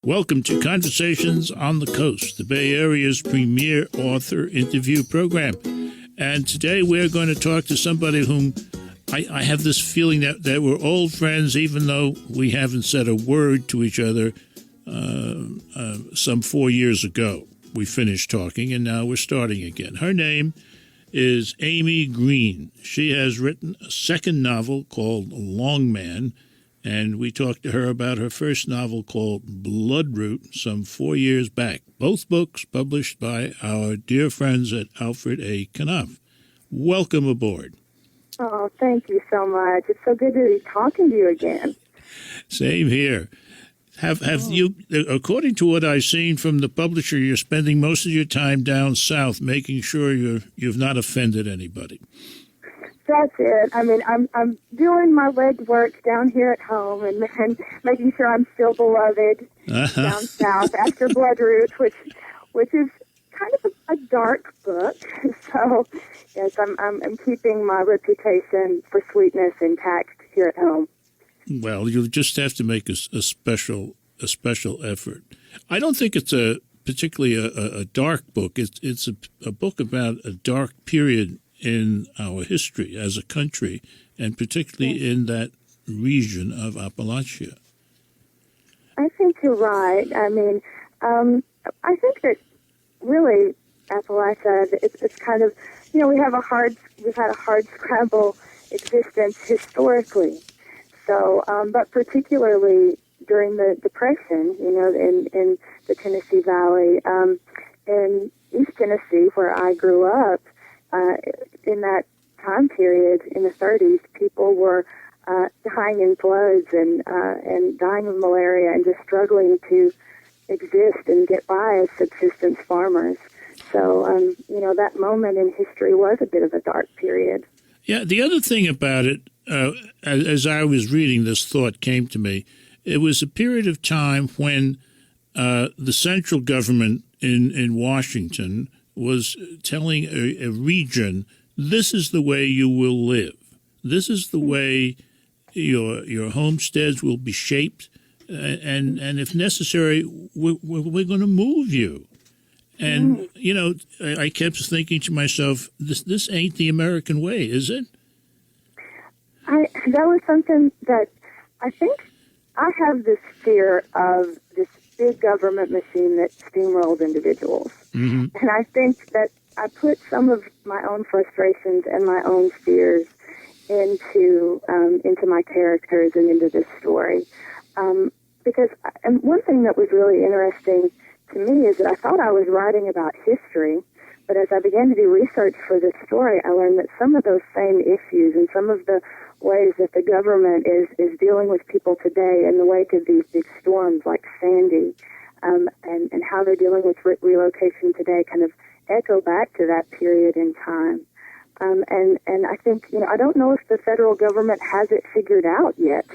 Welcome to Conversations on the Coast, the Bay Area's premier author interview program. And today we're going to talk to somebody whom I have this feeling that we're old friends, even though we haven't said a word to each other some 4 years ago. We finished talking, and now we're starting again. Her name is Amy Greene. She has written a second novel called Long Man, and we talked to her about her first novel called Bloodroot some 4 years back. Both books published by our dear friends at Alfred A. Knopf. Welcome aboard. Oh, thank you so much. It's so good to be talking to you again. Same here. Have you, according to what I've seen from the publisher, you're spending most of your time down south making sure you've not offended anybody. That's it. I mean, I'm doing my legwork down here at home and making sure I'm still beloved down south after Bloodroot, which is kind of a dark book. So, yes, I'm keeping my reputation for sweetness intact here at home. Well, you'll just have to make a special effort. I don't think it's particularly a dark book. It's a book about a dark period in our history as a country, and particularly in that region of Appalachia. I think you're right. I mean, I think that really Appalachia, it's kind of, we've had a hard scrabble existence historically. So, but particularly during the Depression, in the Tennessee Valley, in East Tennessee, where I grew up, in that time period in the 30s, people were dying in floods and dying of malaria and just struggling to exist and get by as subsistence farmers. So, that moment in history was a bit of a dark period. Yeah, the other thing about it, as I was reading, this thought came to me. It was a period of time when the central government in Washington was telling a region, this is the way you will live. This is the way your homesteads will be shaped, and if necessary, we're going to move you. And, I kept thinking to myself, this ain't the American way, is it? That was something that I think I have this fear of this big government machine that steamrolled individuals. Mm-hmm. And I think that I put some of my own frustrations and my own fears into my characters and into this story. Because one thing that was really interesting to me is that I thought I was writing about history, but as I began to do research for this story, I learned that some of those same issues and some of the ways that the government is dealing with people today in the wake of these big storms like Sandy, and how they're dealing with relocation today kind of echo back to that period in time. And I think, I don't know if the federal government has it figured out yet,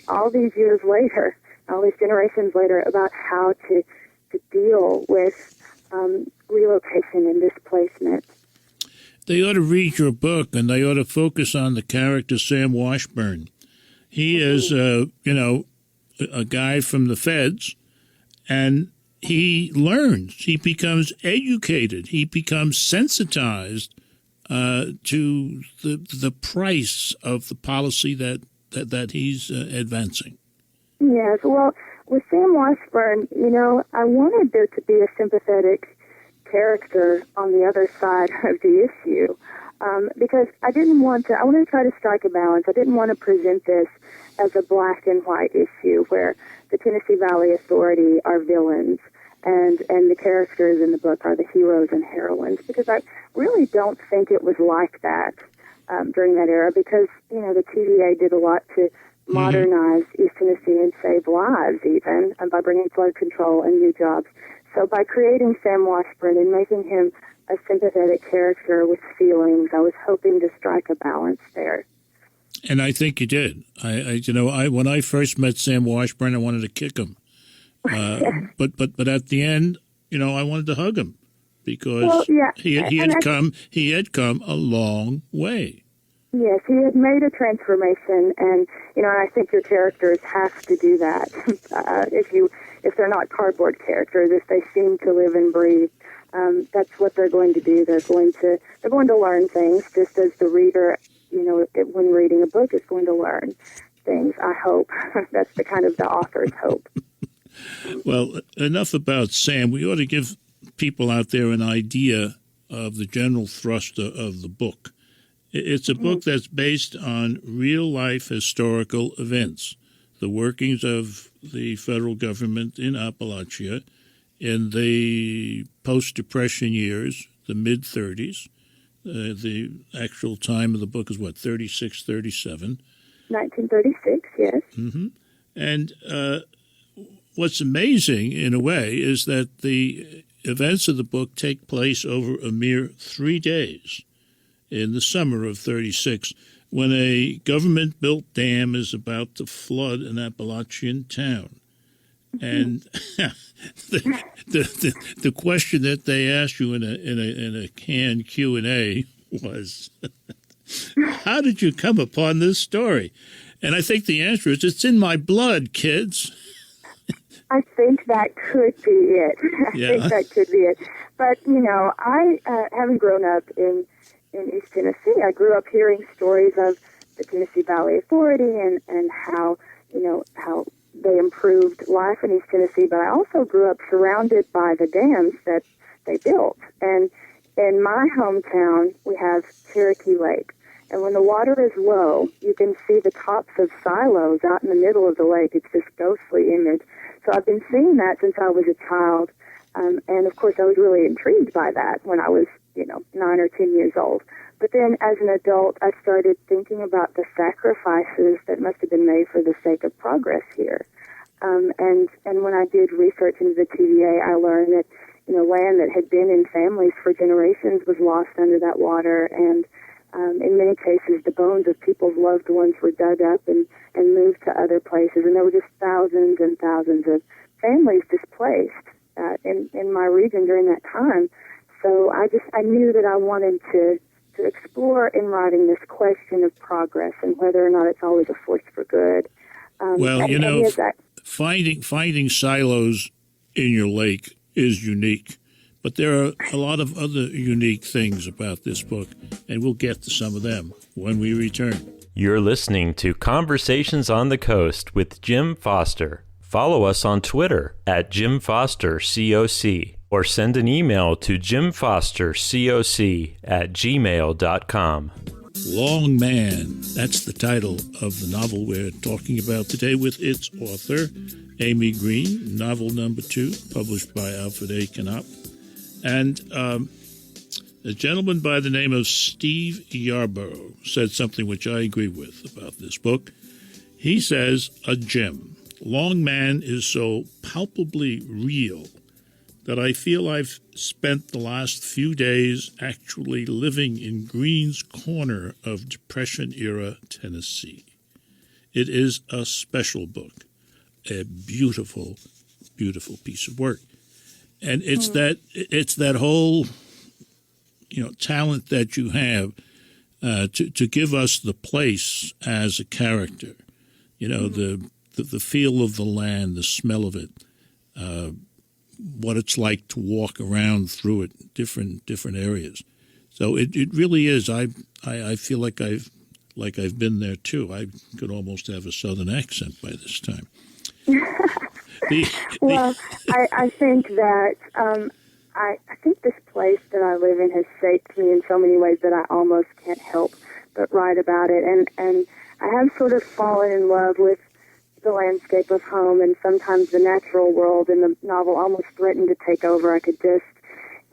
all these years later, all these generations later, about how to deal with relocation and displacement. They ought to read your book, and they ought to focus on the character Sam Washburn. He is, a guy from the feds, and he learns. He becomes educated. He becomes sensitized to the price of the policy that he's advancing. Yes, well, with Sam Washburn, I wanted there to be a sympathetic character on the other side of the issue, because I wanted to try to strike a balance. I didn't want to present this as a black and white issue where the Tennessee Valley Authority are villains and the characters in the book are the heroes and heroines, because I really don't think it was like that during that era, because, the TVA did a lot to modernize East Tennessee and save lives even, by bringing flood control and new jobs. So by creating Sam Washburn and making him a sympathetic character with feelings, I was hoping to strike a balance there. And I think you did. When I first met Sam Washburn, I wanted to kick him. But at the end, I wanted to hug him because he had come a long way. Yes, he had made a transformation, and I think your characters have to do that. If you if they're not cardboard characters, if they seem to live and breathe, that's what they're going to do. They're going to learn things, just as the reader, when reading a book, is going to learn things. I hope that's the kind of the author's hope. Well, enough about Sam. We ought to give people out there an idea of the general thrust of the book. It's a book that's based on real-life historical events, the workings of the federal government in Appalachia in the post-Depression years, the mid-30s. The actual time of the book is, 36, 37? 1936, yes. Mm-hmm. And what's amazing, in a way, is that the events of the book take place over a mere 3 days in the summer of 36, when a government-built dam is about to flood an Appalachian town. And the question that they asked you in a canned Q&A was, how did you come upon this story? And I think the answer is, it's in my blood, kids. I think that could be it. I think that could be it. But, I haven't grown up in East Tennessee. I grew up hearing stories of the Tennessee Valley Authority and how they improved life in East Tennessee. But I also grew up surrounded by the dams that they built. And in my hometown, we have Cherokee Lake. And when the water is low, you can see the tops of silos out in the middle of the lake. It's this ghostly image. So I've been seeing that since I was a child. And, of course, I was really intrigued by that when I was, 9 or 10 years old. But then as an adult, I started thinking about the sacrifices that must have been made for the sake of progress here. And when I did research into the TVA, I learned that, land that had been in families for generations was lost under that water. And in many cases, the bones of people's loved ones were dug up and moved to other places. And there were just thousands and thousands of families displaced in my region during that time. So I knew that I wanted to explore in writing this question of progress and whether or not it's always a force for good. Finding silos in your lake is unique, but there are a lot of other unique things about this book, and we'll get to some of them when we return. You're listening to Conversations on the Coast with Jim Foster. Follow us on Twitter at JimFosterCoc or send an email to jimfostercoc@gmail.com. Long Man, that's the title of the novel we're talking about today with its author, Amy Greene, novel number 2, published by Alfred A. Knopf. And a gentleman by the name of Steve Yarborough said something which I agree with about this book. He says, a gem. Long Man is so palpably real that I feel I've spent the last few days actually living in Greene's corner of Depression-era Tennessee. It is a special book, a beautiful, beautiful piece of work. And it's that whole, talent that you have to give us the place as a character, the feel of the land, the smell of it, what it's like to walk around through it, different areas. So it really is. I feel like I've been there too. I could almost have a southern accent by this time. I think that I think this place that I live in has shaped me in so many ways that I almost can't help but write about it. And I have sort of fallen in love with the landscape of home, and sometimes the natural world in the novel almost threatened to take over. I could just,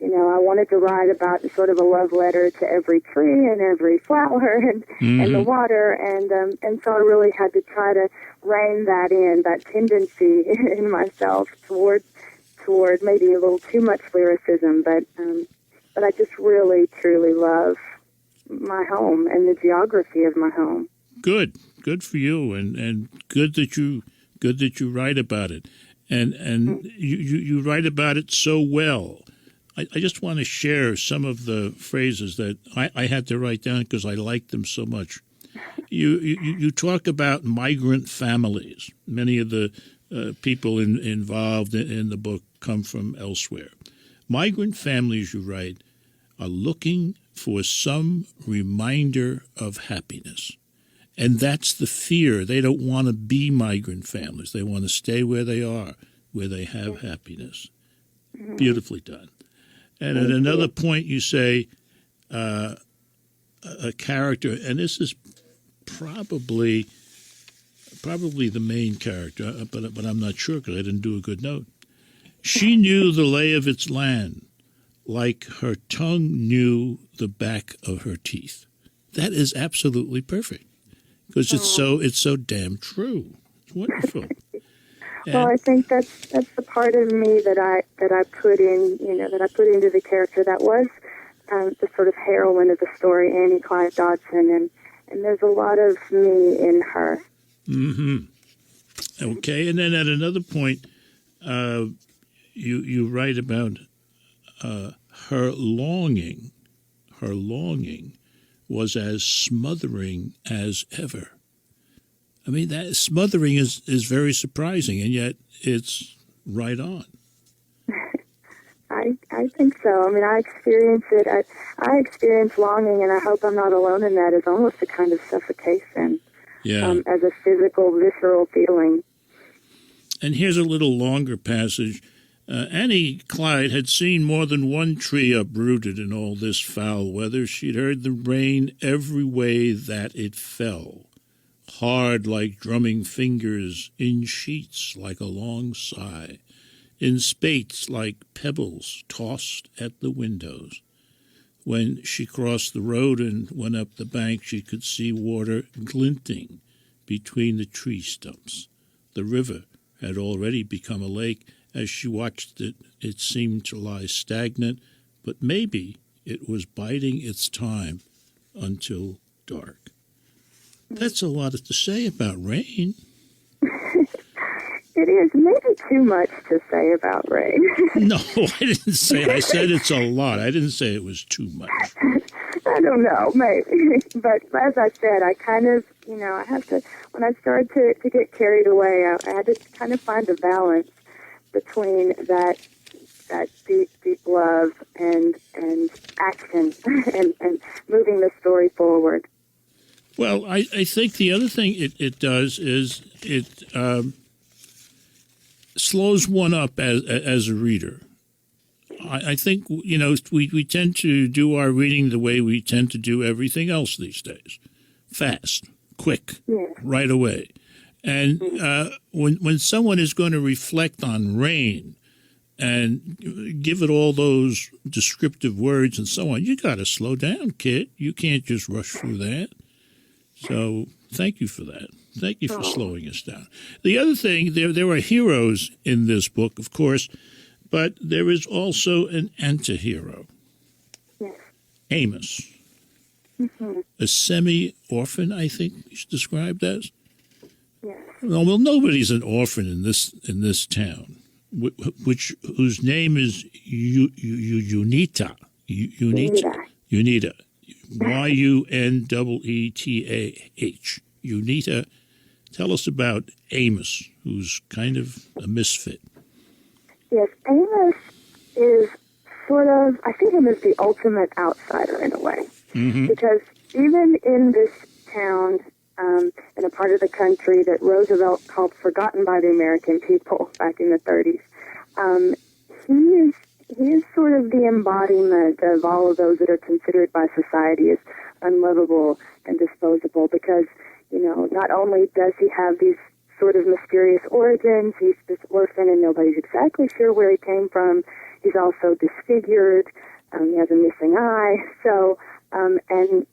I wanted to write about sort of a love letter to every tree and every flower and the water, and so I really had to try to rein that in, that tendency in myself toward maybe a little too much lyricism, but I just really, truly love my home and the geography of my home. Good for you, and good that you write about it, and you write about it so well. I just want to share some of the phrases that I had to write down because I liked them so much. You talk about migrant families, many of the people involved in the book come from elsewhere. Migrant families, you write, are looking for some reminder of happiness. And that's the fear. They don't want to be migrant families. They want to stay where they are, where they have happiness. Beautifully done. And at another point you say a character, and this is probably the main character, but I'm not sure because I didn't do a good note. She knew the lay of its land like her tongue knew the back of her teeth. That is absolutely perfect because it's so damn true. It's wonderful. Well, I think that's the part of me that I put in, that I put into the character that was the sort of heroine of the story, Annie Clive Dodson, and there's a lot of me in her. Mm-hmm. Okay, and then at another point, you write about her longing was as smothering as ever. I mean, that smothering is very surprising, and yet it's right on. I think so. I mean, I experience it. I experience longing, and I hope I'm not alone in that. It's almost a kind of suffocation. Yeah. As a physical, visceral feeling. And here's a little longer passage. Annie Clyde had seen more than one tree uprooted in all this foul weather. She'd heard the rain every way that it fell, hard like drumming fingers, in sheets like a long sigh, in spates like pebbles tossed at the windows. When she crossed the road and went up the bank, she could see water glinting between the tree stumps. The river had already become a lake. As she watched it, it seemed to lie stagnant, but maybe it was biding its time until dark. That's a lot to say about rain. It is maybe too much to say about rain. No, I didn't say. I said it's a lot. I didn't say it was too much. I don't know, maybe. But as I said, I kind of, I have to, when I started to get carried away, I had to kind of find a balance between that deep, deep love and action and moving the story forward. Well, I think the other thing it does is it slows one up as a reader. I think, we tend to do our reading the way we tend to do everything else these days. Fast, quick, right away. And when someone is going to reflect on rain and give it all those descriptive words and so on, you got to slow down, kid. You can't just rush through that. So thank you for that. Thank you for slowing us down. The other thing, there are heroes in this book, of course, but there is also an anti-hero. Yes. Amos. Mm-hmm. A semi-orphan, I think he's described as. Yes. Well, nobody's an orphan in this town, whose name is Unita. Unita. Yunetah. Unita. Tell us about Amos, who's kind of a misfit. Yes, Amos is sort of, I think him as the ultimate outsider in a way. Mm-hmm. Because even in this town, in a part of the country that Roosevelt called forgotten by the American people back in the 30s, he is sort of the embodiment of all of those that are considered by society as unlovable and disposable because, not only does he have these sort of mysterious origins, he's this orphan and nobody's exactly sure where he came from, he's also disfigured, he has a missing eye, so, and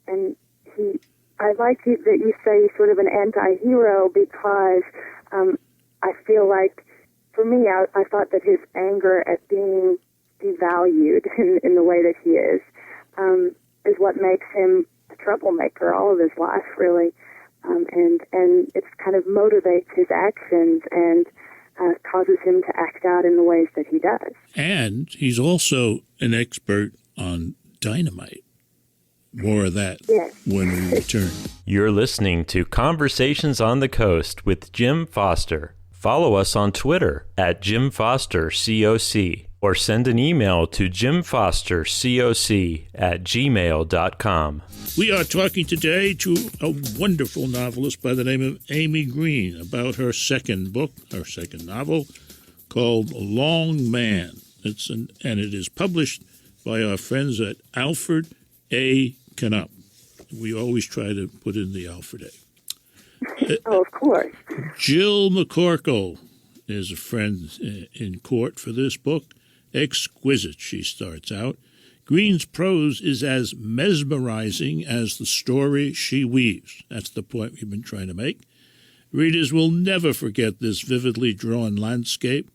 he, I like that you say he's sort of an anti-hero because I feel like, for me, I thought that his anger at being devalued in the way that he is what makes him a troublemaker all of his life, really. And it kind of motivates his actions and causes him to act out in the ways that he does. And he's also an expert on dynamite. More of that when we return. You're listening to Conversations on the Coast with Jim Foster. Follow us on Twitter at Jim Foster COC or send an email to jimfostercoc@gmail.com. We are talking today to a wonderful novelist by the name of Amy Greene about her second book, her second novel, called Long Man. And it is published by our friends at Alfred A. Knupp. We always try to put in the Alfred A. Oh, of course. Jill McCorkle is a friend in court for this book. Exquisite, she starts out. Greene's prose is as mesmerizing as the story she weaves. That's the point we've been trying to make. Readers will never forget this vividly drawn landscape,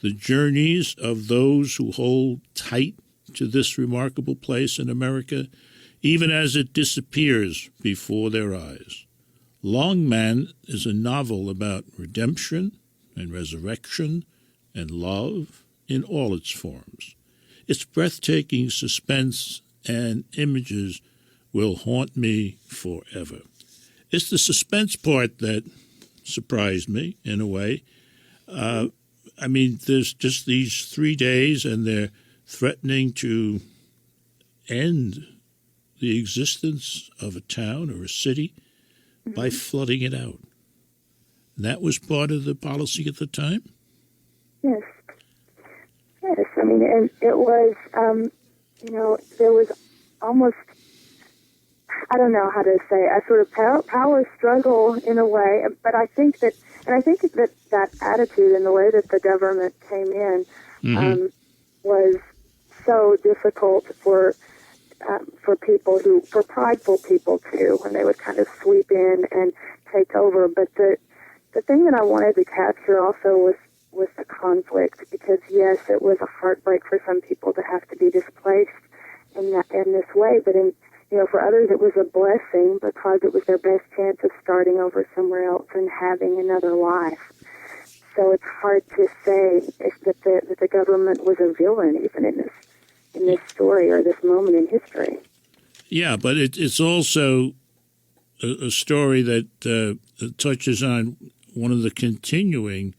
the journeys of those who hold tight to this remarkable place in America, even as it disappears before their eyes. Long Man is a novel about redemption and resurrection and love in all its forms. Its breathtaking suspense and images will haunt me forever. It's the suspense part that surprised me in a way. There's just these 3 days and they're threatening to end the existence of a town or a city by flooding it out. And that was part of the policy at the time? Yes. Yes, and it was, there was almost, I don't know how to say, a sort of power struggle in a way, but I think that attitude and the way that the government came in was so difficult for prideful people too, when they would kind of sweep in and take over. But the thing that I wanted to capture also was the conflict, because yes, it was a heartbreak for some people to have to be displaced in this way, but for others it was a blessing because it was their best chance of starting over somewhere else and having another life. So it's hard to say that the government was a villain even in this story or this moment in history. Yeah, but it's also a story that touches on one of the continuing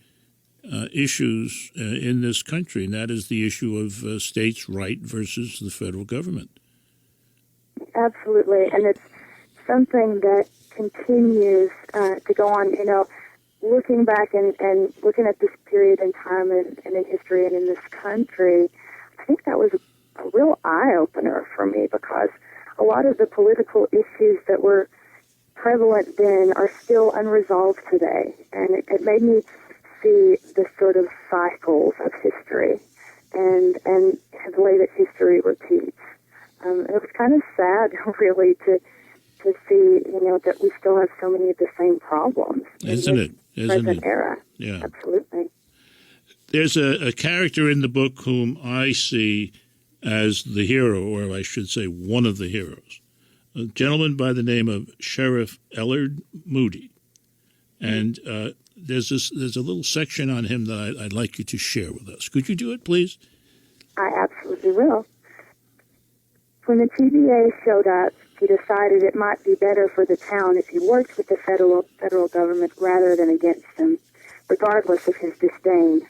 issues in this country, and that is the issue of states' right versus the federal government. Absolutely, and it's something that continues to go on. Looking back and looking at this period in time and in history and in this country, I think that was a real eye-opener for me, because a lot of the political issues that were prevalent then are still unresolved today. And it made me see the sort of cycles of history and the way that history repeats. It was kind of sad, really, to see, that we still have so many of the same problems. Isn't it? Present era. Yeah. Absolutely. There's a character in the book whom I see as the hero, or I should say one of the heroes, a gentleman by the name of Sheriff Ellard Moody. And there's a little section on him that I'd like you to share with us. Could you do it, please? I absolutely will. When the TVA showed up, he decided it might be better for the town if he worked with the federal government rather than against them, regardless of his disdain.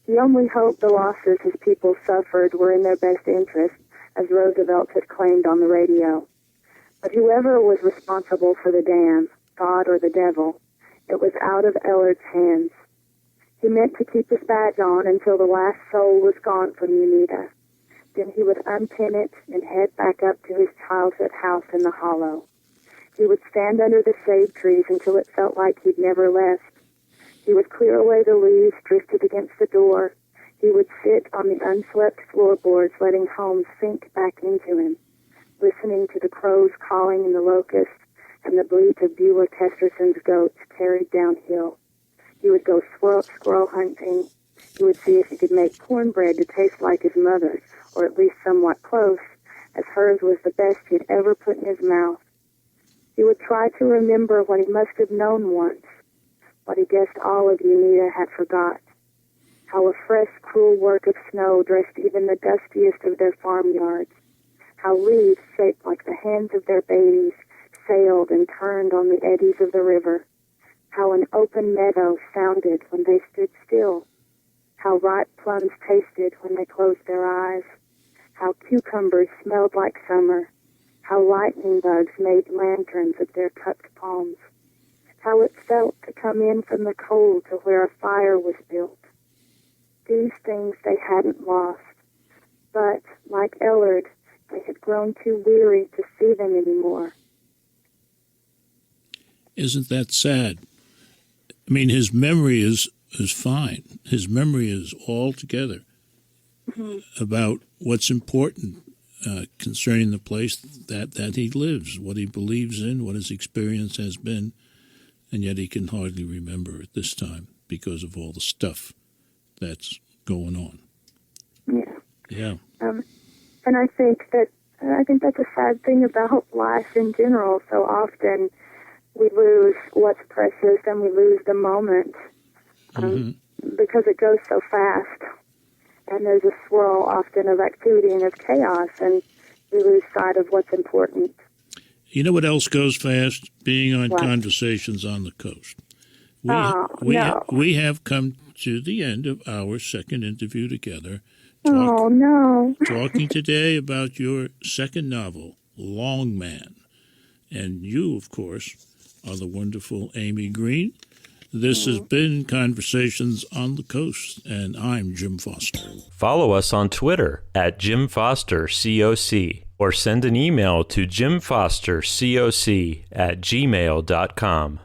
He only hoped the losses his people suffered were in their best interest, as Roosevelt had claimed on the radio. But whoever was responsible for the dam, God or the devil, it was out of Ellard's hands. He meant to keep his badge on until the last soul was gone from Unita. Then he would unpin it and head back up to his childhood house in the hollow. He would stand under the shade trees until it felt like he'd never left. He would clear away the leaves drifted against the door. He would sit on the unswept floorboards, letting home sink back into him, listening to the crows calling in the locusts and the bleat of Beulah Kesterson's goats carried downhill. He would go squirrel hunting. He would see if he could make cornbread to taste like his mother's, or at least somewhat close, as hers was the best he'd ever put in his mouth. He would try to remember what he must have known once, what he guessed all of Unita had forgot, how a fresh, cruel work of snow dressed even the dustiest of their farmyards, how leaves shaped like the hands of their babies sailed and turned on the eddies of the river, how an open meadow sounded when they stood still, how ripe plums tasted when they closed their eyes, how cucumbers smelled like summer, how lightning bugs made lanterns of their cupped palms, how it felt to come in from the cold to where a fire was built. These things they hadn't lost, but, like Ellard, they had grown too weary to see them anymore. Isn't that sad? I mean, his memory is fine. His memory is all together about what's important concerning the place that he lives, what he believes in, what his experience has been, and yet he can hardly remember at this time because of all the stuff that's going on. Yeah. And I think that's a sad thing about life in general. So often we lose what's precious and we lose the moment because it goes so fast. And there's a swirl often of activity and of chaos, and we lose sight of what's important. You know what else goes fast? Being on What? Conversations on the Coast. We have come to the end of our second interview together. Talking today about your second novel, Long Man. And you, of course, are the wonderful Amy Greene. This has been Conversations on the Coast, and I'm Jim Foster. Follow us on Twitter at Jim Foster COC or send an email to jimfostercoc@gmail.com.